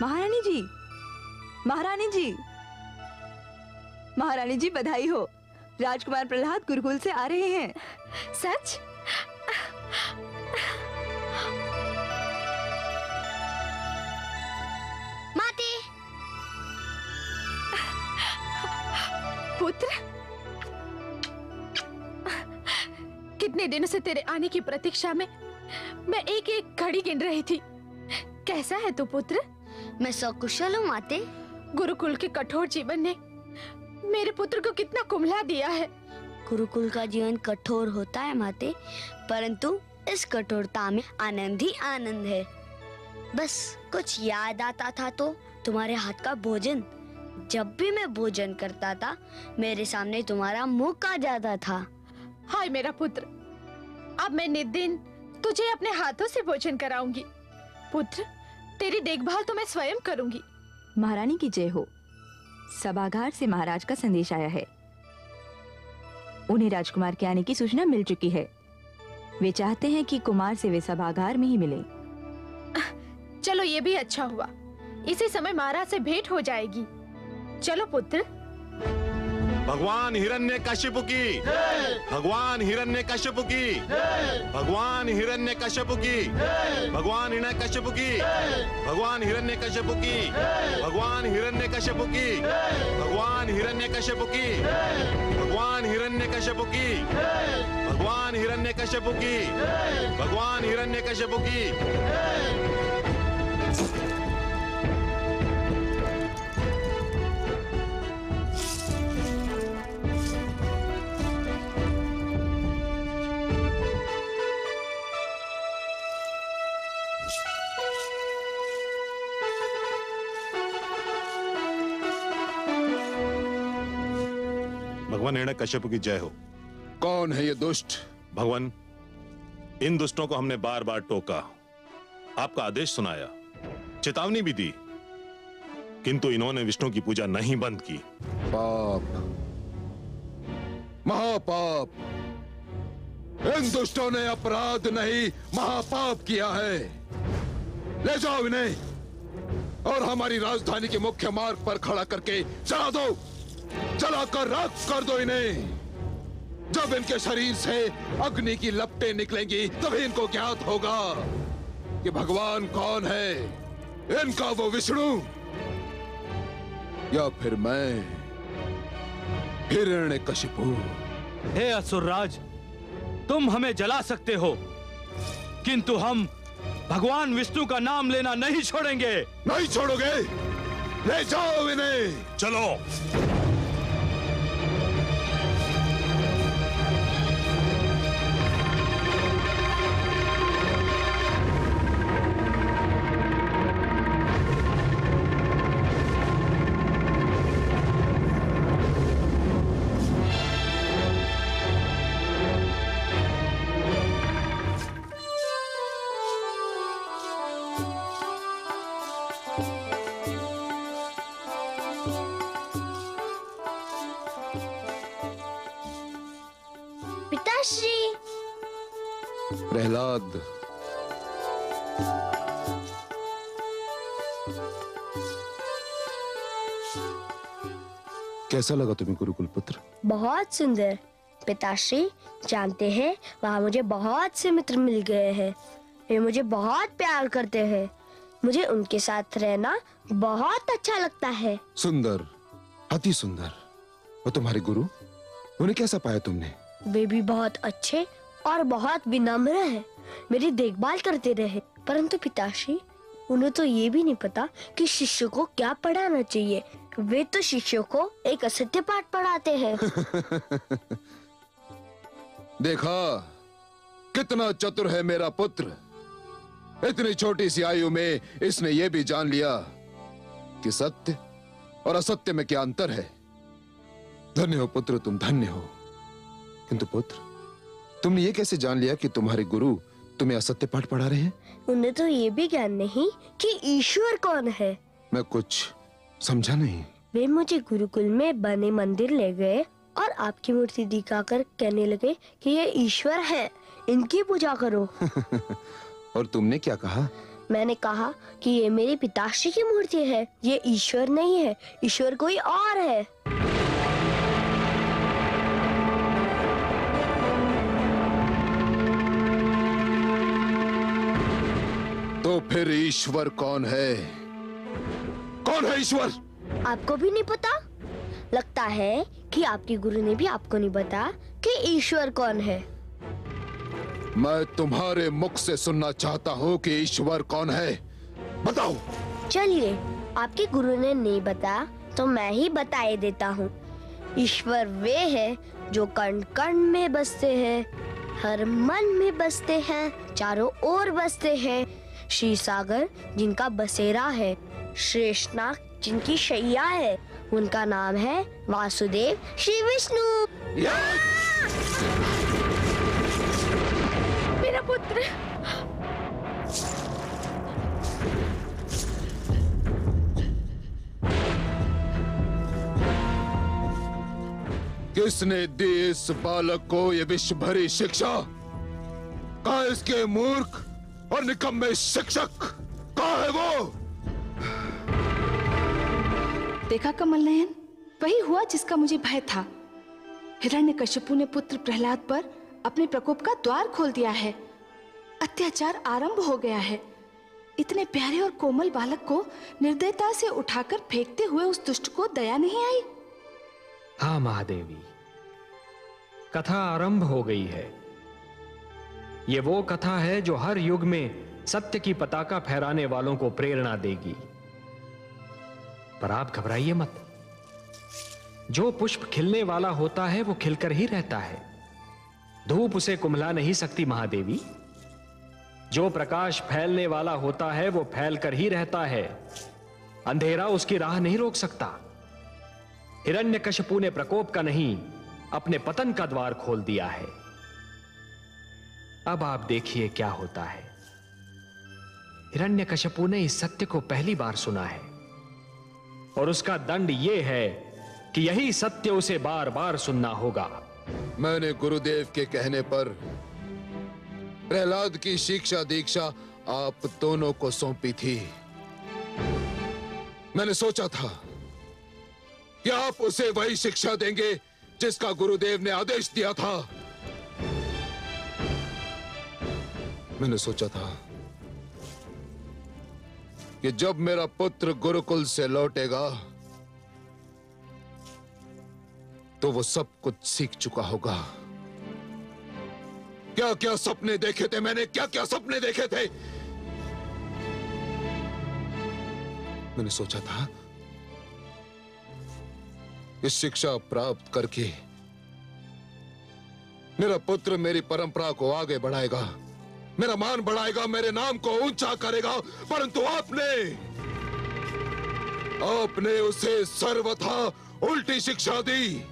महारानी जी, महारानी जी, महारानी जी बधाई हो। राजकुमार प्रहलाद गुरुकुल से आ रहे हैं। सच? माते। पुत्र, कितने दिनों से तेरे आने की प्रतीक्षा में मैं एक एक घड़ी गिन रही थी। कैसा है तू पुत्र? मैं सकुशल हूँ माते। गुरुकुल के कठोर जीवन ने मेरे पुत्र को कितना कुम्हला दिया है। गुरुकुल का जीवन कठोर होता है माते, परंतु इस कठोरता में आनंद ही आनंद है। बस कुछ याद आता था तो तुम्हारे हाथ का भोजन। जब भी मैं भोजन करता था मेरे सामने तुम्हारा मुख आ जाता था। हाय मेरा पुत्र, अब मैं नित दिन तुझे अपने हाथों से भोजन कराऊंगी। पुत्र, तेरी देखभाल तो मैं स्वयं करूंगी। महारानी की जय हो। सभागार से महाराज का संदेश आया है। उन्हें राजकुमार के आने की सूचना मिल चुकी है। वे चाहते हैं कि कुमार से वे सभागार में ही मिले। चलो ये भी अच्छा हुआ, इसी समय महाराज से भेंट हो जाएगी। चलो पुत्र। भगवान हिरण्यकशिपु की, भगवान हिरण्यकशिपु की, भगवान हिरण्यकशिपु की, भगवान हिरण्यकशिपु की, भगवान हिरण्यकशिपु की, भगवान हिरण्यकशिपु की, भगवान हिरण्यकशिपु की, भगवान हिरण्यकशिपु की, भगवान हिरण्यकशिपु की, भगवान हिरण्यकशिपु की। भगवान हिरण्यकशिपु की जय हो। कौन है ये दुष्ट? भगवान, इन दुष्टों को हमने बार बार टोका, आपका आदेश सुनाया, चेतावनी भी दी, किंतु इन्होंने विष्णु की पूजा नहीं बंद की। पाप, महापाप। इन दुष्टों ने अपराध नहीं महापाप किया है। ले जाओ इन्हें और हमारी राजधानी के मुख्य मार्ग पर खड़ा करके जला दो, जलाकर राख कर दो इन्हें। जब इनके शरीर से अग्नि की लपटें निकलेंगी तभी इनको ज्ञात होगा कि भगवान कौन है, इनका वो विष्णु या फिर मैं हिरण्यकशिपु। हे असुरराज, तुम हमें जला सकते हो, किंतु हम भगवान विष्णु का नाम लेना नहीं छोड़ेंगे। नहीं छोड़ोगे? ले जाओ इन्हें। चलो। पिताश्री। प्रहलाद, कैसा लगा तुम्हें गुरुकुल पुत्र? बहुत सुंदर पिताश्री। जानते हैं वहाँ मुझे बहुत से मित्र मिल गए हैं। वे मुझे बहुत प्यार करते हैं। मुझे उनके साथ रहना बहुत अच्छा लगता है। सुंदर, अति सुंदर। और तुम्हारे गुरु, उन्हें कैसा पाया तुमने? वे भी बहुत अच्छे और बहुत विनम्र हैं। मेरी देखभाल करते रहे। परंतु पिताश्री, उन्हें तो ये भी नहीं पता कि शिष्य को क्या पढ़ाना चाहिए। वे तो शिष्यों को एक असत्य पाठ पढ़ाते हैं। देखा कितना चतुर है मेरा पुत्र। इतनी छोटी सी आयु में इसने ये भी जान लिया कि सत्य और असत्य में क्या अंतर है। धन्य हो पुत्र, तुम धन्य हो। किंतु पुत्र, तुमने ये कैसे जान लिया कि तुम्हारे गुरु तुम्हें असत्य पाठ पढ़ा रहे हैं? उन्हें तो ये भी ज्ञान नहीं कि ईश्वर कौन है। मैं कुछ समझा नहीं। वे मुझे गुरुकुल में बने मंदिर ले गए और आपकी मूर्ति दिखाकर कहने लगे कि ये ईश्वर है, इनकी पूजा करो। और तुमने क्या कहा? मैंने कहा कि ये मेरे पिताश्री की मूर्ति है, ये ईश्वर नहीं है, ईश्वर कोई और है। तो फिर ईश्वर कौन है? कौन है ईश्वर? आपको भी नहीं पता? लगता है कि आपके गुरु ने भी आपको नहीं बताया कि ईश्वर कौन है। मैं तुम्हारे मुख से सुनना चाहता हूँ कि ईश्वर कौन है, बताओ। चलिए, आपके गुरु ने नहीं बताया तो मैं ही बताए देता हूँ। ईश्वर वे है जो कण कण में बसते हैं, हर मन में बसते हैं, चारों ओर बसते हैं। श्री सागर जिनका बसेरा है, शेषनाग जिनकी शैया है, उनका नाम है वासुदेव श्री विष्णु। मेरा पुत्र। किसने दी इस बालक को ये विश्व भरी शिक्षा? कहाँ इसके मूर्ख और निकम्मे शिक्षक? कहाँ है वो? देखा कमल नयन, वही हुआ जिसका मुझे भय था। हिरण्यकशिपु ने पुत्र प्रहलाद पर अपने प्रकोप का द्वार खोल दिया है। अत्याचार आरंभ हो गया है। इतने प्यारे और कोमल बालक को निर्दयता से उठाकर फेंकते हुए उस दुष्ट को दया नहीं आई। हाँ महादेवी, कथा आरंभ हो गई है। ये वो कथा है जो हर युग में सत्य की पताका फहराने वालों को प्रेरणा देगी। पर आप घबराइए मत। जो पुष्प खिलने वाला होता है वो खिलकर ही रहता है। धूप उसे कुम्हला नहीं सकती महादेवी। जो प्रकाश फैलने वाला होता है वो फैलकर ही रहता है। अंधेरा उसकी राह नहीं रोक सकता। हिरण्यकशिपु ने प्रकोप का नहीं, अपने पतन का द्वार खोल दिया है। अब आप देखिए क्या होता है। हिरण्यकशिपु ने इस सत्य को पहली बार सुना है और उसका दंड यह है कि यही सत्य उसे बार बार सुनना होगा। मैंने गुरुदेव के कहने पर प्रहलाद की शिक्षा दीक्षा आप दोनों को सौंपी थी। मैंने सोचा था कि आप उसे वही शिक्षा देंगे जिसका गुरुदेव ने आदेश दिया था। मैंने सोचा था कि जब मेरा पुत्र गुरुकुल से लौटेगा तो वो सब कुछ सीख चुका होगा। क्या क्या सपने देखे थे मैंने, क्या क्या सपने देखे थे। मैंने सोचा था इस शिक्षा प्राप्त करके मेरा पुत्र मेरी परंपरा को आगे बढ़ाएगा, मेरा मान बढ़ाएगा, मेरे नाम को ऊंचा करेगा। परंतु आपने उसे सर्वथा उल्टी शिक्षा दी।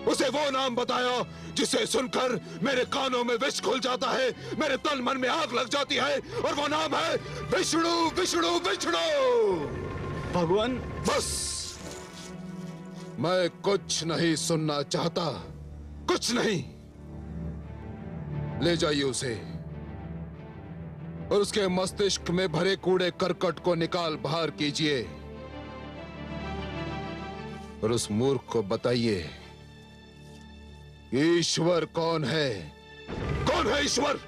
उसे वो नाम बताया जिसे सुनकर मेरे कानों में विष खुल जाता है, मेरे तन मन में आग लग जाती है, और वो नाम है विष्णु विष्णु विष्णु। भगवान, बस मैं कुछ नहीं सुनना चाहता, कुछ नहीं। ले जाइए उसे और उसके मस्तिष्क में भरे कूड़े करकट को निकाल बाहर कीजिए और उस मूर्ख को बताइए ईश्वर कौन है। कौन है ईश्वर?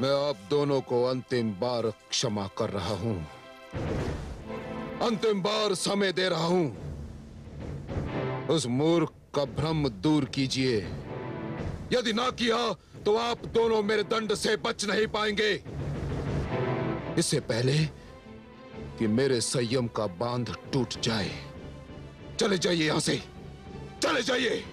मैं आप दोनों को अंतिम बार क्षमा कर रहा हूं, अंतिम बार समय दे रहा हूं। उस मूर्ख का भ्रम दूर कीजिए। यदि ना किया तो आप दोनों मेरे दंड से बच नहीं पाएंगे। इससे पहले कि मेरे संयम का बांध टूट जाए, चले जाइए यहां से, चले जाइए।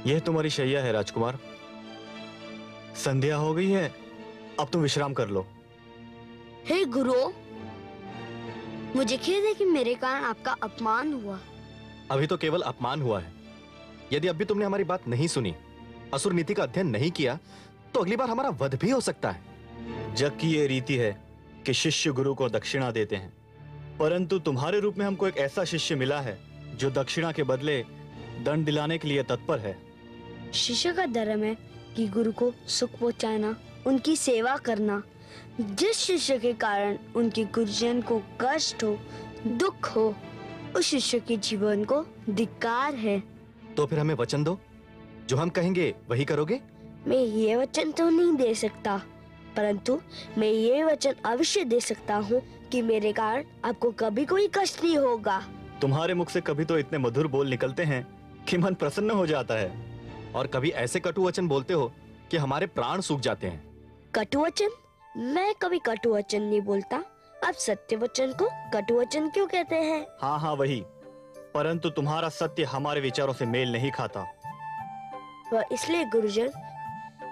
यह तुम्हारी शैया है राजकुमार। संध्या हो गई है, अब तुम विश्राम कर लो। हे गुरु, मुझे खेद है कि मेरे कारण आपका अपमान हुआ। अभी तो केवल अपमान हुआ है। यदि अब भी तुमने हमारी बात नहीं सुनी, असुर नीति का अध्ययन नहीं किया, तो अगली बार हमारा वध भी हो सकता है। जग की ये रीति है कि शिष्य गुरु को दक्षिणा देते हैं, परंतु तुम्हारे रूप में हमको एक ऐसा शिष्य मिला है जो दक्षिणा के बदले दंड दिलाने के लिए तत्पर है। शिष्य का धर्म है कि गुरु को सुख पहुंचाना, उनकी सेवा करना। जिस शिष्य के कारण उनके गुरुजन को कष्ट हो, दुख हो, उस शिष्य के जीवन को धिक्कार है। तो फिर हमें वचन दो, जो हम कहेंगे वही करोगे। मैं ये वचन तो नहीं दे सकता, परंतु मैं ये वचन अवश्य दे सकता हूँ कि मेरे कारण आपको कभी कोई कष्ट नहीं होगा। तुम्हारे मुख से कभी तो इतने मधुर बोल निकलते हैं कि मन प्रसन्न हो जाता है, और कभी ऐसे कटु वचन बोलते हो कि हमारे प्राण सूख जाते हैं। कटु वचन? मैं कभी कटु वचन नहीं बोलता। आप सत्य वचन को कटु वचन क्यों कहते हैं? हाँ हाँ वही, परंतु तुम्हारा सत्य हमारे विचारों से मेल नहीं खाता। वह इसलिए गुरुजन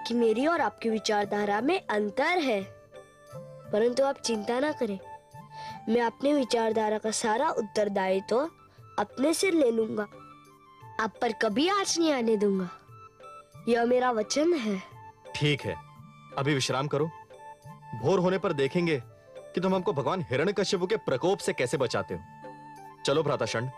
कि मेरी और आपकी विचारधारा में अंतर है। परंतु आप चिंता ना करें, मैं अपने विचारधारा का सारा उत्तरदायित्व तो अपने सिर ले लूंगा। आप पर कभी आँच नहीं आने दूंगा, यह मेरा वचन है। ठीक है, अभी विश्राम करो। भोर होने पर देखेंगे कि तुम हमको भगवान हिरण्यकश्यप के प्रकोप से कैसे बचाते हो। चलो भ्राताशंड।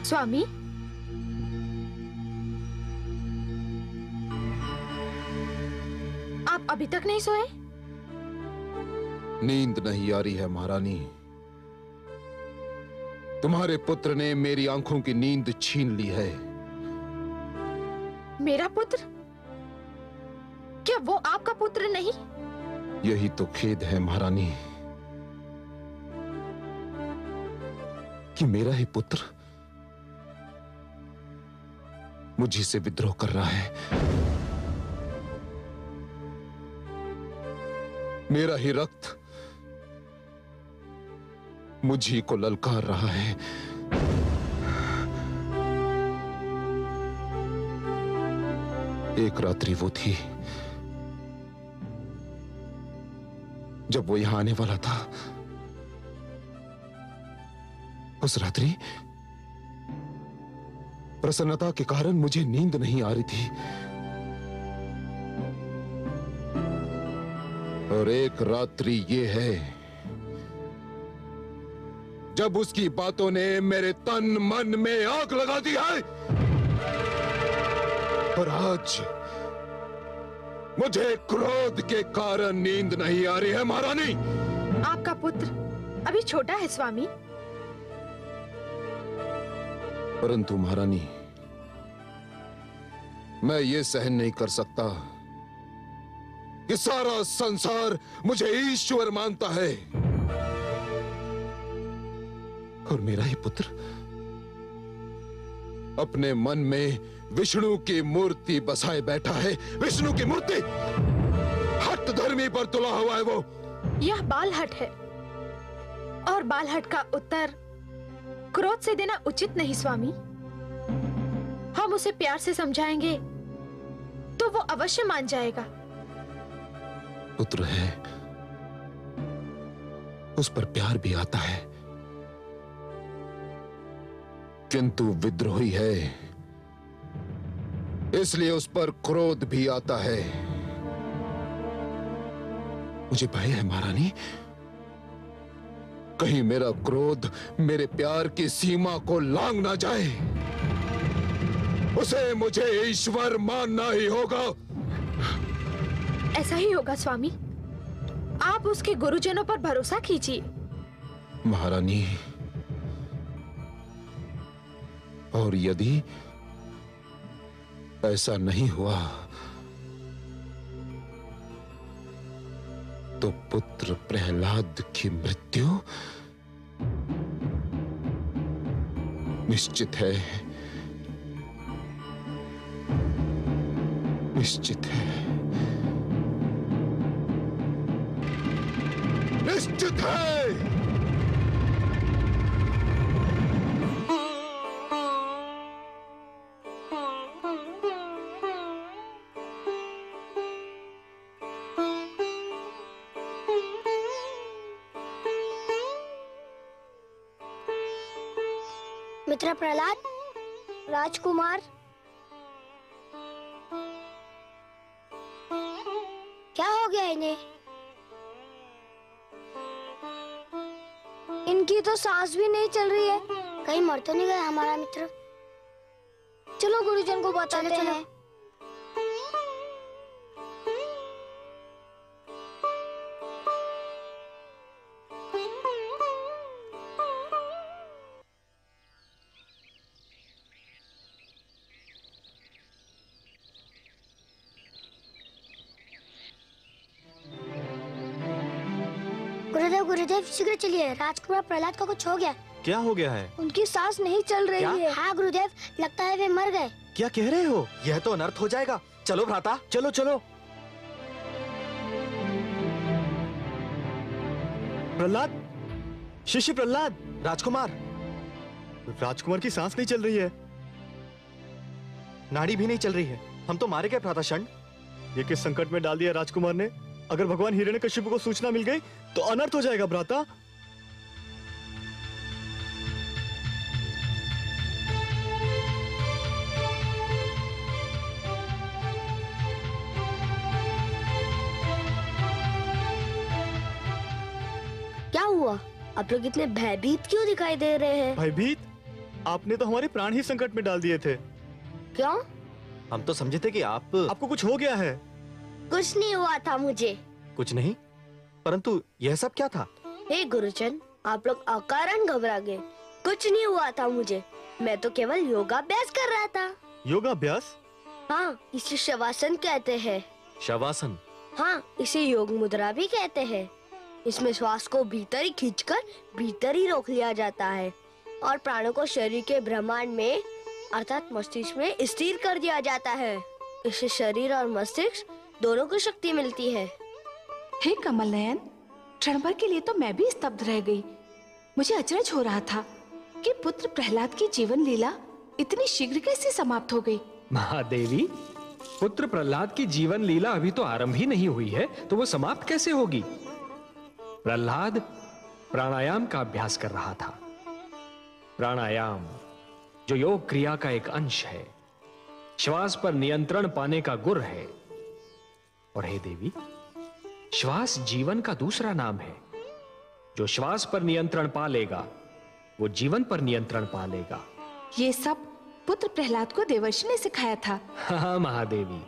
स्वामी, आप अभी तक नहीं सोए? नींद नहीं आ रही है महारानी। तुम्हारे पुत्र ने मेरी आंखों की नींद छीन ली है। मेरा पुत्र? क्या वो आपका पुत्र नहीं? यही तो खेद है महारानी कि मेरा ही पुत्र मुझी से विद्रोह कर रहा है। मेरा ही रक्त मुझी को ललकार रहा है। एक रात्रि वो थी जब वो यहां आने वाला था। उस रात्रि प्रसन्नता के कारण मुझे नींद नहीं आ रही थी, और एक रात्रि ये है जब उसकी बातों ने मेरे तन मन में आग लगा दी है। और आज मुझे क्रोध के कारण नींद नहीं आ रही है महारानी। आपका पुत्र अभी छोटा है स्वामी। परंतु महारानी, मैं ये सहन नहीं कर सकता कि सारा संसार मुझे ईश्वर मानता है और मेरा ही पुत्र अपने मन में विष्णु की मूर्ति बसाए बैठा है। विष्णु की मूर्ति हठ धर्मी पर तुला हुआ है वो। यह बालहट है, और बालहट का उत्तर क्रोध से देना उचित नहीं स्वामी। हम उसे प्यार से समझाएंगे तो वो अवश्य मान जाएगा। पुत्र है, उस पर प्यार भी आता है, किंतु विद्रोही है, इसलिए उस पर क्रोध भी आता है। मुझे भय है महारानी, कहीं मेरा क्रोध मेरे प्यार की सीमा को लांघ ना जाए। उसे मुझे ईश्वर मानना ही होगा। ऐसा ही होगा स्वामी। आप उसके गुरुजनों पर भरोसा कीजिए। महारानी, और यदि ऐसा नहीं हुआ तो पुत्र प्रहलाद की मृत्यु निश्चित है, निश्चित है, निश्चित है। मित्र प्रहलाद, राजकुमार, क्या हो गया इन्हें? इनकी तो सांस भी नहीं चल रही है। कहीं मर तो नहीं गया हमारा मित्र? चलो गुरुजन को बताते हैं। गुरुदेव, गुरुदेव शीघ्र चलिए, राजकुमार प्रहलाद का कुछ हो गया। क्या हो गया है? उनकी सांस नहीं चल रही है। हाँ गुरुदेव, लगता है वे मर गए। क्या कह रहे हो? यह तो अनर्थ हो जाएगा। चलो भ्राता, चलो चलो। प्रहलाद, शिष्य प्रहलाद, राजकुमार, राजकुमार की सांस नहीं चल रही है, नाड़ी भी नहीं चल रही है। हम तो मारे गए भ्राता षंड। ये किस संकट में डाल दिया राजकुमार ने? अगर भगवान हिरण्यकशिपु को सूचना मिल गई तो अनर्थ हो जाएगा भ्राता। क्या हुआ? आप लोग इतने भयभीत क्यों दिखाई दे रहे हैं? भयभीत? आपने तो हमारे प्राण ही संकट में डाल दिए थे। क्यों? हम तो समझे थे कि आपको कुछ हो गया है। कुछ नहीं हुआ था मुझे। कुछ नहीं? परंतु यह सब क्या था? हे गुरुजन, आप लोग अकारण घबरा गए। कुछ नहीं हुआ था मुझे, मैं तो केवल योगाभ्यास कर रहा था। योगाभ्यास? हाँ, इसे शवासन कहते हैं। शवासन? हाँ, इसे योग मुद्रा भी कहते हैं। इसमें श्वास को भीतर ही खींचकर भीतर ही रोक लिया जाता है और प्राणों को शरीर के ब्रह्मांड में अर्थात मस्तिष्क में स्थिर कर दिया जाता है। इससे शरीर और मस्तिष्क दोनों को शक्ति मिलती है। हे कमल नयन, क्षण भर के लिए तो मैं भी स्तब्ध रह गई। मुझे अचरज हो रहा था कि पुत्र प्रहलाद की जीवन लीला इतनी शीघ्र कैसे समाप्त हो गई। महादेवी, पुत्र प्रहलाद की जीवन लीला अभी तो आरंभ ही नहीं हुई है, तो वो समाप्त कैसे होगी? प्रहलाद प्राणायाम का अभ्यास कर रहा था। प्राणायाम जो योग क्रिया का एक अंश है, श्वास पर नियंत्रण पाने का गुर है। और हे देवी, श्वास जीवन का दूसरा नाम है। जो श्वास पर नियंत्रण पा लेगा वो जीवन पर नियंत्रण पा लेगा। ये सब पुत्र प्रहलाद को देवर्षि ने सिखाया था। हाँ महादेवी,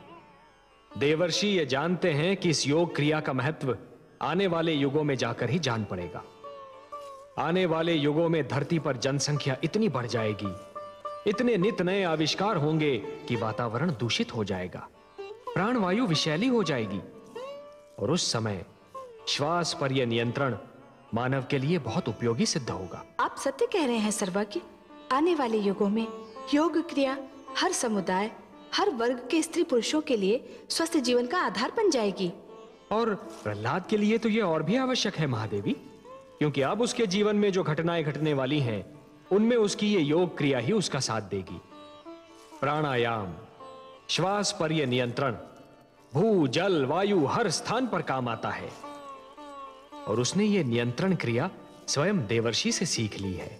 देवर्षि ये जानते हैं कि इस योग क्रिया का महत्व आने वाले युगों में जाकर ही जान पड़ेगा। आने वाले युगों में धरती पर जनसंख्या इतनी बढ़ जाएगी, इतने नित नए आविष्कार होंगे कि वातावरण दूषित हो जाएगा, प्राणवायु विषैली हो जाएगी और उस समय श्वास पर यह नियंत्रण मानव के लिए बहुत उपयोगी सिद्ध होगा। आप सत्य कह रहे हैं सर्वज्ञ। आने वाले युगों में योग क्रिया हर समुदाय, हर वर्ग के स्त्री पुरुषों के लिए स्वस्थ जीवन का आधार बन जाएगी। और प्रहलाद के लिए तो यह और भी आवश्यक है महादेवी, क्योंकि अब उसके जीवन में जो घटनाएं घटने वाली हैं उनमें उसकी ये योग क्रिया ही उसका साथ देगी। प्राणायाम, श्वास पर यह नियंत्रण भू जल वायु हर स्थान पर काम आता है और उसने ये नियंत्रण क्रिया स्वयं देवर्षि से सीख ली है।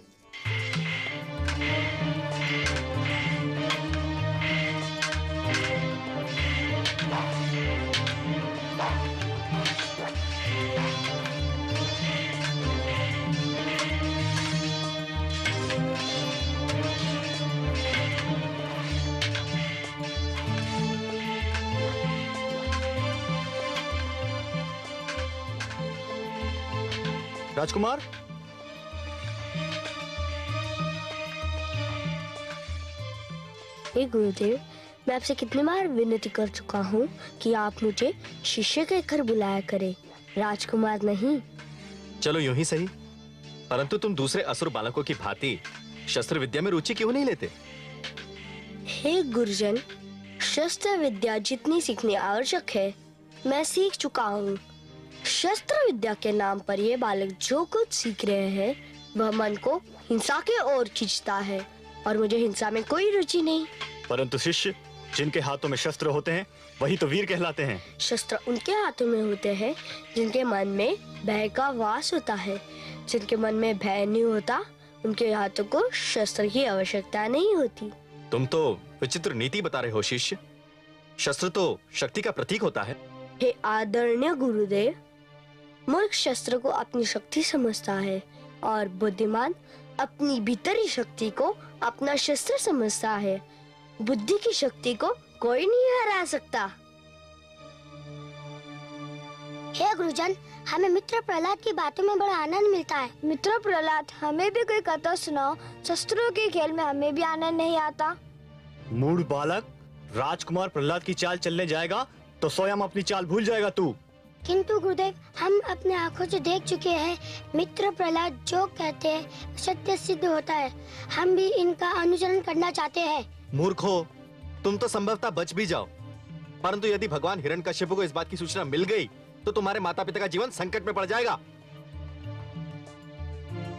राजकुमार, हे गुरुदेव, मैं आपसे कितनी बार विनती कर चुका हूँ कि आप मुझे शिष्य के घर बुलाया करें, राजकुमार नहीं। चलो यूं ही सही, परंतु तुम दूसरे असुर बालकों की भांति शस्त्र विद्या में रुचि क्यों नहीं लेते? हे गुरुजन, शस्त्र विद्या जितनी सीखनी आवश्यक है मैं सीख चुका हूँ। शस्त्र विद्या के नाम पर ये बालक जो कुछ सीख रहे हैं वह मन को हिंसा की ओर खींचता है, और मुझे हिंसा में कोई रुचि नहीं। परंतु शिष्य जिनके हाथों में शस्त्र होते हैं वही तो वीर कहलाते हैं। शस्त्र उनके हाथों में होते हैं जिनके मन में भय का वास होता है। जिनके मन में भय नहीं होता उनके हाथों को शस्त्र की आवश्यकता नहीं होती। तुम तो विचित्र नीति बता रहे हो शिष्य। शस्त्र तो शक्ति का प्रतीक होता है। हे आदरणीय गुरुदेव, मूर्ख शस्त्र को अपनी शक्ति समझता है और बुद्धिमान अपनी भीतरी शक्ति को अपना शस्त्र समझता है। बुद्धि की शक्ति को कोई नहीं हरा सकता। हे गुरुजन, हमें मित्र प्रहलाद की बातों में बड़ा आनंद मिलता है। मित्र प्रहलाद, हमें भी कोई कथा सुनाओ। शस्त्रों के खेल में हमें भी आनंद नहीं आता। मूढ़ बालक, राजकुमार प्रहलाद की चाल चलने जाएगा तो स्वयं अपनी चाल भूल जाएगा तू। किंतु गुरुदेव, हम अपने आंखों से देख चुके हैं मित्र प्रहलाद जो कहते हैं सत्य सिद्ध होता है। हम भी इनका अनुसरण करना चाहते हैं। मूर्खो, तुम तो संभवतः बच भी जाओ, परंतु यदि भगवान हिरण्यकश्यप को इस बात की सूचना मिल गई तो तुम्हारे माता पिता का जीवन संकट में पड़ जाएगा।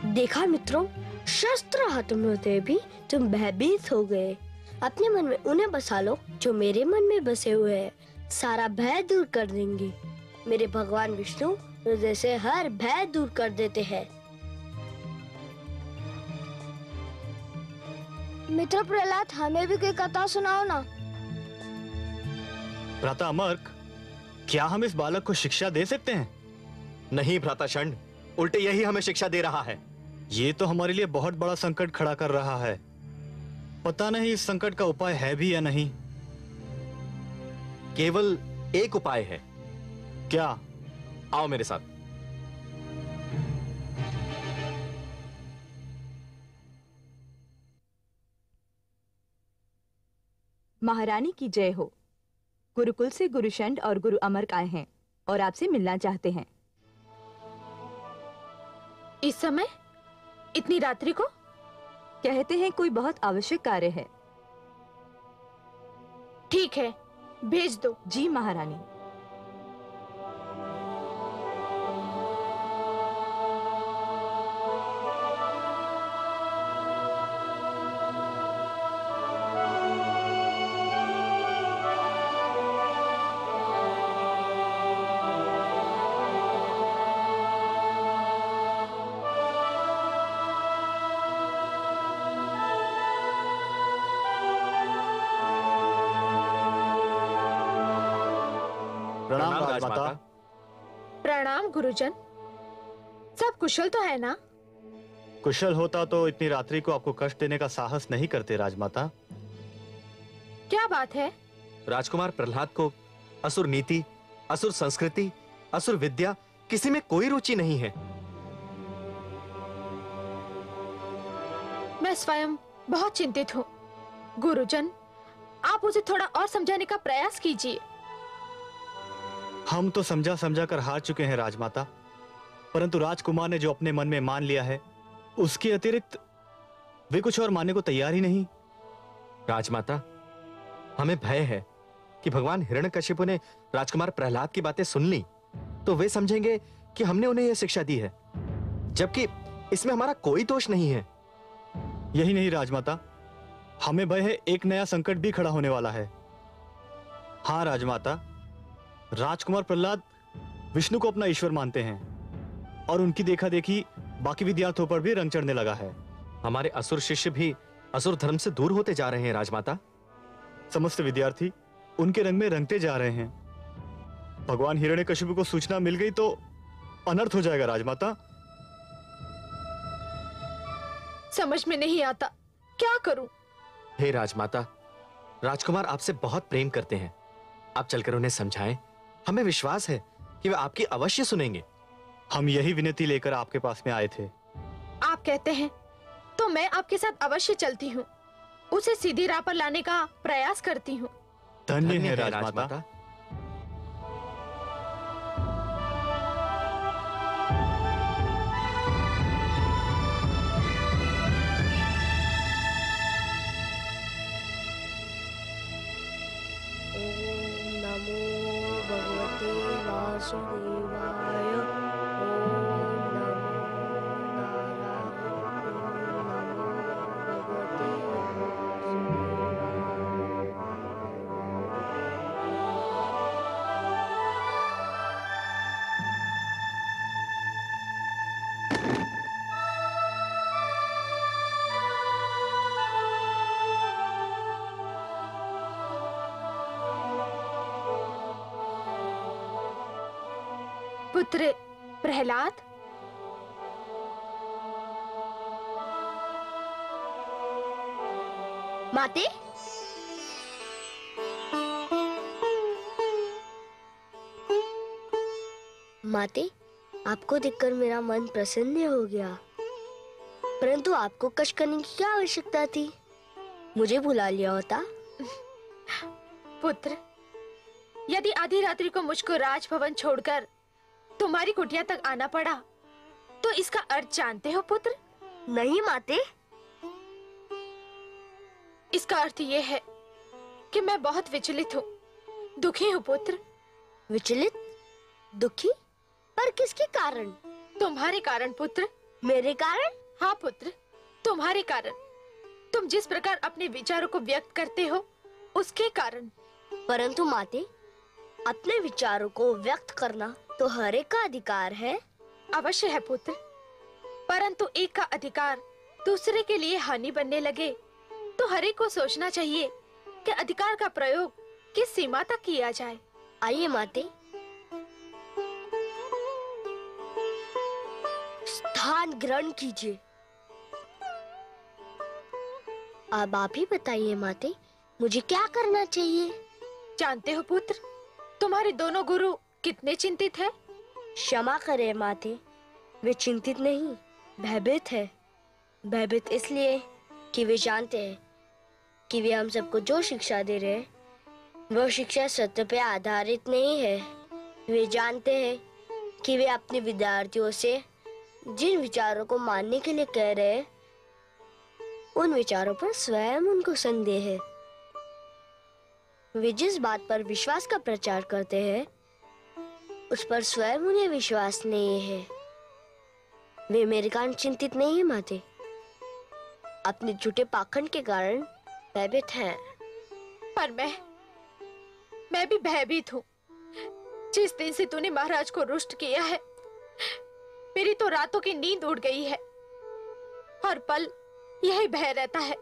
देखा मित्रों, शस्त्र हाथों में होते भी तुम भयभीत हो गए। अपने मन में उन्हें बसा लो जो मेरे मन में बसे हुए हैं, सारा भय दूर कर देंगे। मेरे भगवान विष्णु हृदय से हर भय दूर कर देते हैं। मित्र प्रहलाद, हमें भी कोई कथा सुनाओ ना। भ्राता अमर्क, क्या हम इस बालक को शिक्षा दे सकते हैं? नहीं भ्राता षंड, उल्टे यही हमें शिक्षा दे रहा है। ये तो हमारे लिए बहुत बड़ा संकट खड़ा कर रहा है। पता नहीं इस संकट का उपाय है भी या नहीं। केवल एक उपाय है। क्या? आओ मेरे साथ। महारानी की जय हो। गुरुकुल से गुरु षंड और गुरु अमर्क आए हैं और आपसे मिलना चाहते हैं। इस समय? इतनी रात्रि को? कहते हैं कोई बहुत आवश्यक कार्य है। ठीक है, भेज दो। जी महारानी। प्रणाम राजमाता। प्रणाम गुरुजन। सब कुशल तो है ना? कुशल होता तो इतनी रात्रि को आपको कष्ट देने का साहस नहीं करते राजमाता। क्या बात है? राजकुमार प्रहलाद को असुर नीति, असुर संस्कृति, असुर विद्या किसी में कोई रुचि नहीं है। मैं स्वयं बहुत चिंतित हूँ। गुरुजन, आप उसे थोड़ा और समझाने का प्रयास कीजिए। हम तो समझा समझा कर हार चुके हैं राजमाता, परंतु राजकुमार ने जो अपने मन में मान लिया है उसके अतिरिक्त वे कुछ और मानने को तैयार ही नहीं। राजमाता, हमें भय है कि भगवान हिरण्यकश्यप ने राजकुमार प्रहलाद की बातें सुन ली तो वे समझेंगे कि हमने उन्हें यह शिक्षा दी है, जबकि इसमें हमारा कोई दोष नहीं है। यही नहीं राजमाता, हमें भय है एक नया संकट भी खड़ा होने वाला है। हाँ राजमाता, राजकुमार प्रहलाद विष्णु को अपना ईश्वर मानते हैं और उनकी देखा देखी बाकी विद्यार्थियों पर भी रंग चढ़ने लगा है। हमारे असुर शिष्य भी असुर धर्म से दूर होते जा रहे हैं राजमाता। समस्त विद्यार्थी उनके रंग में रंगते जा रहे हैं। भगवान हिरण्यकश्यप को सूचना मिल गई तो अनर्थ हो जाएगा राजमाता। समझ में नहीं आता, क्या करूं? हे राजमाता, राजकुमार आपसे बहुत प्रेम करते हैं। आप चलकर उन्हें समझाएं। हमें विश्वास है कि वे आपकी अवश्य सुनेंगे। हम यही विनती लेकर आपके पास में आए थे। आप कहते हैं तो मैं आपके साथ अवश्य चलती हूँ। उसे सीधी राह पर लाने का प्रयास करती हूँ। धन्य है राजमाता। वासुदेवाय। पुत्र प्रहलाद, माते, माते, आपको देखकर मेरा मन प्रसन्न हो गया। परंतु आपको कष्ट करने की क्या आवश्यकता थी? मुझे बुला लिया होता। पुत्र, यदि आधी रात्रि को मुझको राजभवन छोड़कर तुम्हारी कुटिया तक आना पड़ा तो इसका अर्थ जानते हो पुत्र? नहीं माते। इसका अर्थ ये है कि मैं बहुत विचलित हूँ, दुखी हूँ पुत्र। विचलित? दुखी? पर किसके कारण? तुम्हारे कारण पुत्र। मेरे कारण? हाँ पुत्र, तुम्हारे कारण। तुम जिस प्रकार अपने विचारों को व्यक्त करते हो उसके कारण। परंतु माते, अपने विचारों को व्यक्त करना तो हर एक का अधिकार है। अवश्य है पुत्र, परंतु एक का अधिकार दूसरे के लिए हानि बनने लगे तो हर एक को सोचना चाहिए कि अधिकार का प्रयोग किस सीमा तक किया जाए। आइए माते, स्थान ग्रहण कीजिए। अब आप ही बताइए माते, मुझे क्या करना चाहिए? जानते हो पुत्र, तुम्हारे दोनों गुरु कितने चिंतित हैं? क्षमा करें माते, वे चिंतित नहीं, भयभीत है। भयभीत इसलिए कि वे जानते हैं कि वे हम सबको जो शिक्षा दे रहे हैं वो शिक्षा सत्य पे आधारित नहीं है। वे जानते हैं कि वे अपने विद्यार्थियों से जिन विचारों को मानने के लिए कह रहे हैं उन विचारों पर स्वयं उनको संदेह है। वे जिस बात पर विश्वास का प्रचार करते हैं उस पर स्वयं उन्हें विश्वास नहीं है। वे मेरे कारण चिंतित नहीं है माते, अपने झूठे पाखंड के कारण भयभीत हैं। पर मैं भी भयभीत हूँ। जिस दिन से तूने महाराज को रुष्ट किया है मेरी तो रातों की नींद उड़ गई है। हर पल यही भय रहता है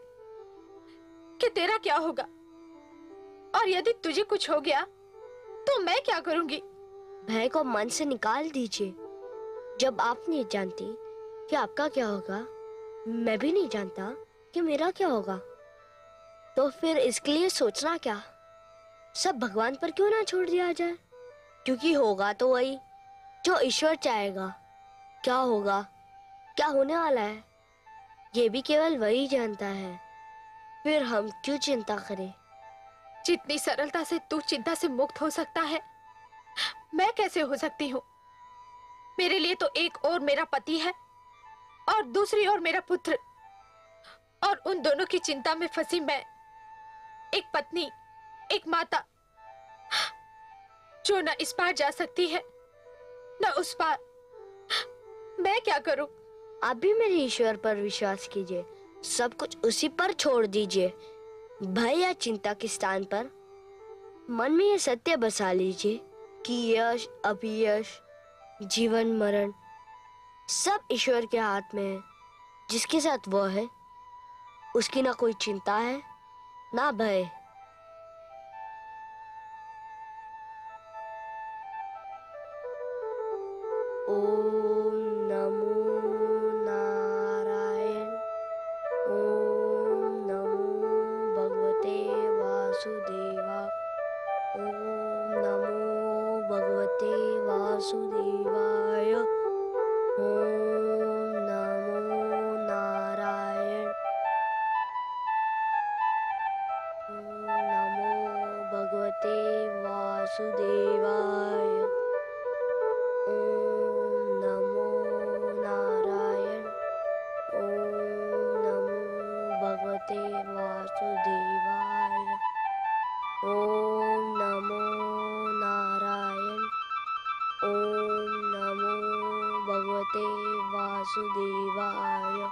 कि तेरा क्या होगा, और यदि तुझे कुछ हो गया तो मैं क्या करूंगी? भय को मन से निकाल दीजिए। जब आप नहीं जानती कि आपका क्या होगा, मैं भी नहीं जानता कि मेरा क्या होगा, तो फिर इसके लिए सोचना क्या? सब भगवान पर क्यों ना छोड़ दिया जाए? क्योंकि होगा तो वही जो ईश्वर चाहेगा। क्या होगा, क्या होने वाला है, ये भी केवल वही जानता है। फिर हम क्यों चिंता करें? जितनी सरलता से तू चिंता से मुक्त हो सकता है, मैं कैसे हो सकती हूँ? मेरे लिए तो एक और मेरा पति है और दूसरी ओर मेरा पुत्र, और उन दोनों की चिंता में फंसी मैं, एक पत्नी, एक माता, जो न इस पार जा सकती है न उस पार। मैं क्या करूं? आप भी मेरे ईश्वर पर विश्वास कीजिए, सब कुछ उसी पर छोड़ दीजिए। भय या चिंता के स्थान पर मन में यह सत्य बसा लीजिए कि यश अपयश, जीवन मरण सब ईश्वर के हाथ में है। जिसके साथ वो है उसकी ना कोई चिंता है ना भय। ओम नमो नारायण। ओम नमो भगवते वासुदेवा। ओम नमो भगवते वासुदेवाय। ओम नमो नारायण। भगवते वासुदेवाय। ओम नमो नारायण। ओम नमो भगवते वासुदेवाय। ओम नमो नारायण। ओम नमो भगवते वासुदेवाय।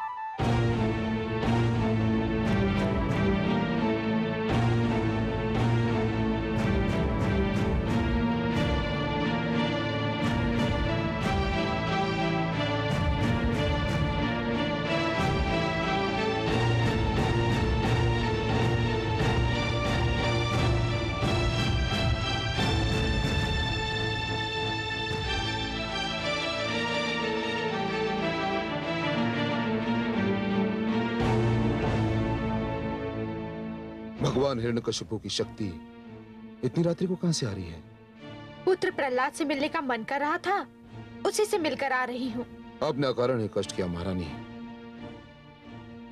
भगवान हिरण्यकशिपु की शक्ति इतनी रात्रि को कहां से आ रही है? पुत्र प्रहलाद से मिलने का मन कर रहा था, उसी से मिलकर आ रही हूँ। आपने अकारण ही कष्ट किया महारानी।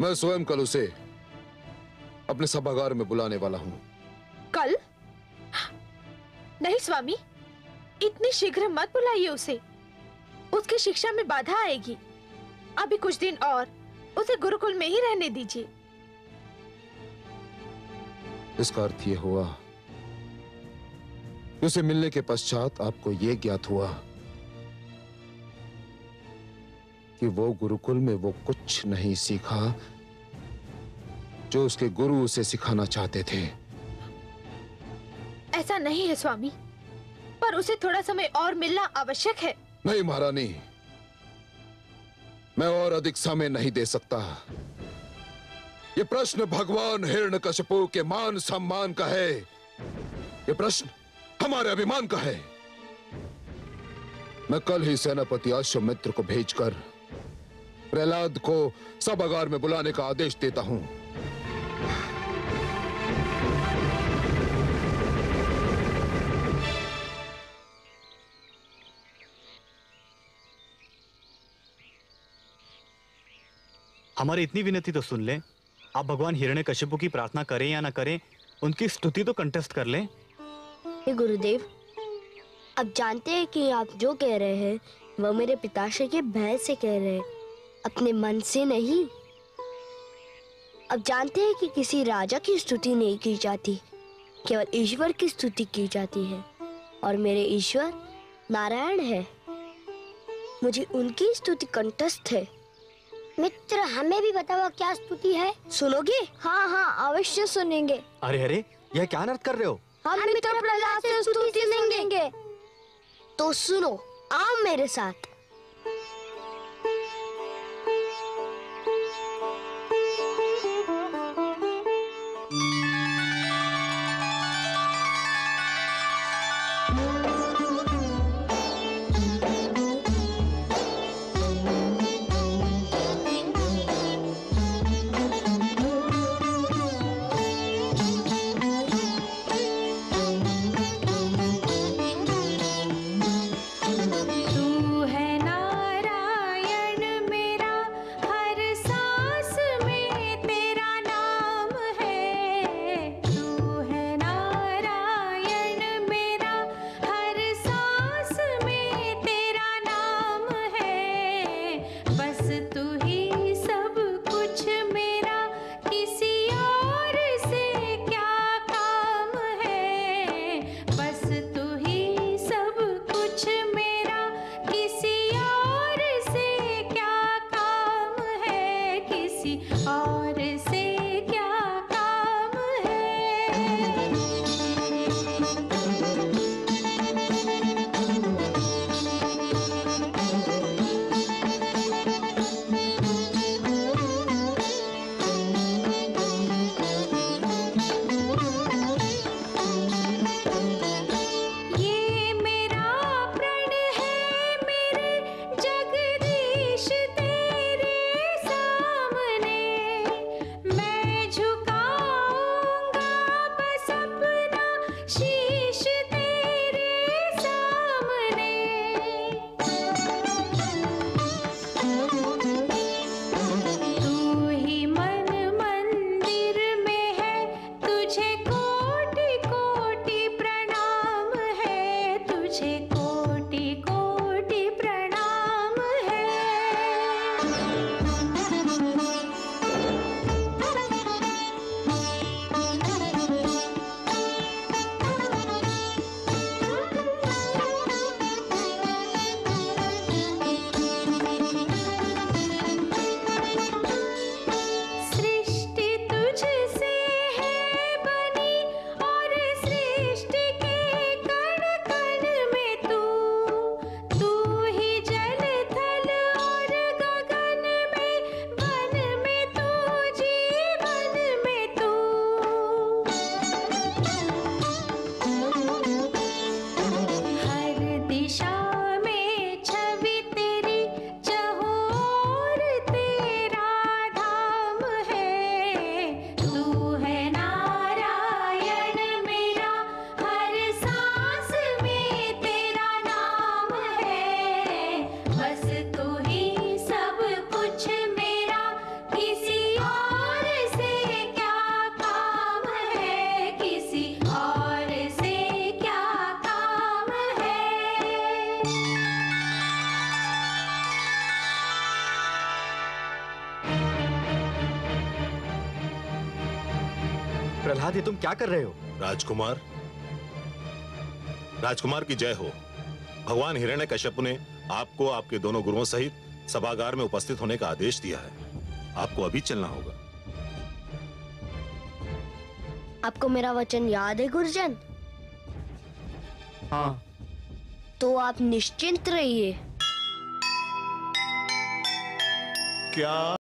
मैं स्वयं कल उसे अपने सभागार में बुलाने वाला हूँ। कल? नहीं स्वामी, इतनी शीघ्र मत बुलाइए उसे। उसकी शिक्षा में बाधा आएगी। अभी कुछ दिन और उसे गुरुकुल में ही रहने दीजिए। इसका अर्थ ये हुआ कि उसे मिलने के पश्चात आपको ये ज्ञात हुआ कि वो गुरुकुल में वो कुछ नहीं सीखा जो उसके गुरु उसे सिखाना चाहते थे। ऐसा नहीं है स्वामी, पर उसे थोड़ा समय और मिलना आवश्यक है। नहीं महारानी, मैं और अधिक समय नहीं दे सकता। ये प्रश्न भगवान हिरण्यकशिपु के मान सम्मान का है। ये प्रश्न हमारे अभिमान का है। मैं कल ही सेनापति अश्वमित्र को भेजकर प्रहलाद को सभागार में बुलाने का आदेश देता हूं। हमारी इतनी विनती तो सुन लें। आप भगवान हिरण्यकशिपु की प्रार्थना करें या ना करें, उनकी स्तुति तो कंटेस्ट कर लें। गुरुदेव, अब जानते हैं कि आप जो कह रहे हैं वह मेरे पिताश्री के भय से कह रहे हैं, अपने मन से नहीं। अब जानते हैं कि किसी राजा की स्तुति नहीं की जाती, केवल ईश्वर की स्तुति की जाती है, और मेरे ईश्वर नारायण है। मुझे उनकी स्तुति कंठस्थ है। मित्र, हमें भी बताओ क्या स्तुति है? सुनोगे? हाँ हाँ, अवश्य सुनेंगे। अरे अरे, यह क्या अनर्थ कर रहे हो? हम मित्र प्रहलाद से स्तुति सुनेंगे। तो सुनो, आओ मेरे साथ। कोटि कोटि प्रहलाद, ये तुम क्या कर रहे हो? राजकुमार, राजकुमार की जय हो। भगवान हिरण्यकश्यप ने आपको आपके दोनों गुरुओं सहित सभागार में उपस्थित होने का आदेश दिया है। आपको अभी चलना होगा। आपको मेरा वचन याद है गुरुजन? हाँ। तो आप निश्चिंत रहिए। क्या